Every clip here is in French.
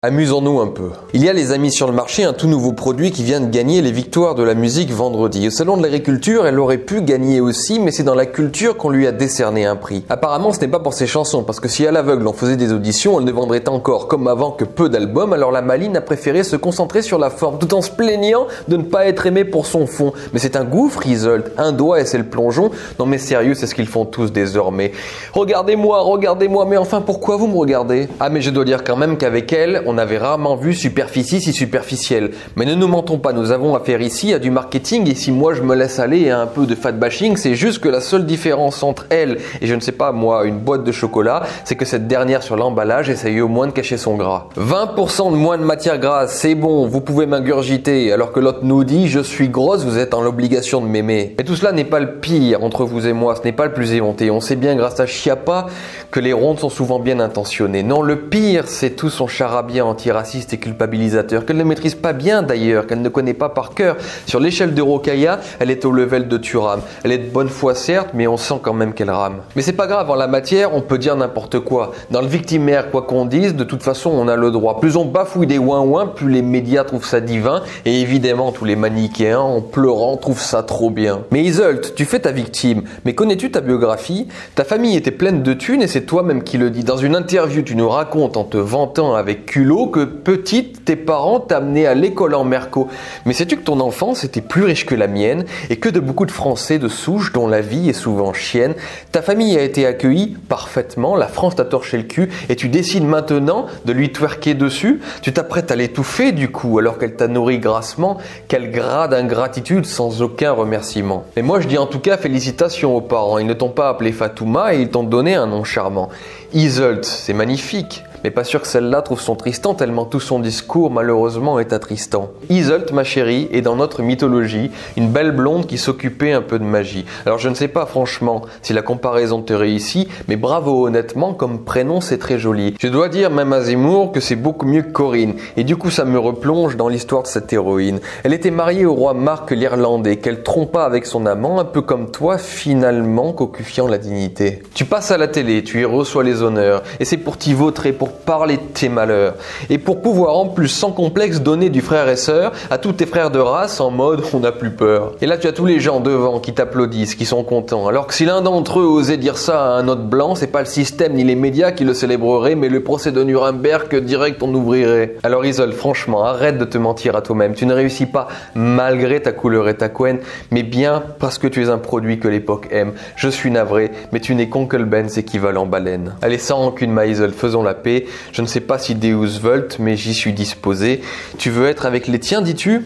Amusons-nous un peu. Il y a les amis sur le marché, un tout nouveau produit qui vient de gagner les victoires de la musique vendredi. Au salon de l'agriculture, elle aurait pu gagner aussi, mais c'est dans la culture qu'on lui a décerné un prix. Apparemment, ce n'est pas pour ses chansons, parce que si à l'aveugle on faisait des auditions, elle ne vendrait encore, comme avant, que peu d'albums, alors la maline a préféré se concentrer sur la forme, tout en se plaignant de ne pas être aimée pour son fond. Mais c'est un gouffre, Isolde. Un doigt et c'est le plongeon. Non mais sérieux, c'est ce qu'ils font tous désormais. Regardez-moi, mais enfin pourquoi vous me regardez? Ah mais je dois dire quand même qu'avec elle, on avait rarement vu superficie si superficielle. Mais ne nous mentons pas, nous avons affaire ici à du marketing et si moi je me laisse aller à un peu de fat bashing, c'est juste que la seule différence entre elle et je ne sais pas moi, une boîte de chocolat, c'est que cette dernière sur l'emballage essaye au moins de cacher son gras. 20% de moins de matière grasse, c'est bon, vous pouvez m'ingurgiter, alors que l'autre nous dit je suis grosse, vous êtes en l'obligation de m'aimer. Et tout cela n'est pas le pire entre vous et moi, ce n'est pas le plus éhonté. On sait bien grâce à Chiappa que les rondes sont souvent bien intentionnées. Non, le pire, c'est tout son charabia antiraciste et culpabilisateur, qu'elle ne maîtrise pas bien d'ailleurs, qu'elle ne connaît pas par cœur. Sur l'échelle de Rokhaya, elle est au level de Thuram. Elle est de bonne foi certes, mais on sent quand même qu'elle rame. Mais c'est pas grave, en la matière, on peut dire n'importe quoi. Dans le victimaire, quoi qu'on dise, de toute façon, on a le droit. Plus on bafouille des ouin-ouin, plus les médias trouvent ça divin, et évidemment, tous les manichéens, en pleurant, trouvent ça trop bien. Mais Isolde, tu fais ta victime, mais connais-tu ta biographie? Ta famille était pleine de thunes et c'est toi-même qui le dis. Dans une interview, tu nous racontes en te vantant avec culot que petite, tes parents t'amenaient à l'école en Merco. Mais sais-tu que ton enfance était plus riche que la mienne et que de beaucoup de Français de souche dont la vie est souvent chienne? Ta famille a été accueillie parfaitement, la France t'a torché le cul et tu décides maintenant de lui twerker dessus? Tu t'apprêtes à l'étouffer du coup alors qu'elle t'a nourri grassement? Quel grade d'ingratitude sans aucun remerciement. Et moi je dis en tout cas félicitations aux parents, ils ne t'ont pas appelé Fatouma et ils t'ont donné un nom charmant. Isolde, c'est magnifique. Mais pas sûr que celle-là trouve son Tristan tellement tout son discours malheureusement est attristant. Isolde, ma chérie, est dans notre mythologie une belle blonde qui s'occupait un peu de magie. Alors je ne sais pas franchement si la comparaison te réussit, mais bravo honnêtement, comme prénom c'est très joli. Je dois dire même à Zemmour que c'est beaucoup mieux que Corinne, et du coup ça me replonge dans l'histoire de cette héroïne. Elle était mariée au roi Marc l'Irlandais, qu'elle trompa avec son amant, un peu comme toi finalement cocufiant la dignité. Tu passes à la télé, tu y reçois les honneurs, et c'est pour t'y vautrer, pour parler de tes malheurs et pour pouvoir en plus sans complexe donner du frère et sœur à tous tes frères de race en mode on n'a plus peur. Et là tu as tous les gens devant qui t'applaudissent, qui sont contents, alors que si l'un d'entre eux osait dire ça à un autre blanc, c'est pas le système ni les médias qui le célébreraient, mais le procès de Nuremberg que direct on ouvrirait. Alors Isolde, franchement, arrête de te mentir à toi-même, tu ne réussis pas malgré ta couleur et ta couenne, mais bien parce que tu es un produit que l'époque aime. Je suis navré, mais tu n'es qu'Oncle Ben's équivalent baleine. Allez, sans rancune ma Isolde, faisons la paix. Je ne sais pas si Deus vult, mais j'y suis disposé. Tu veux être avec les tiens, dis-tu?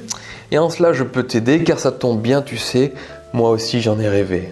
Et en cela, je peux t'aider, car ça tombe bien, tu sais, moi aussi j'en ai rêvé.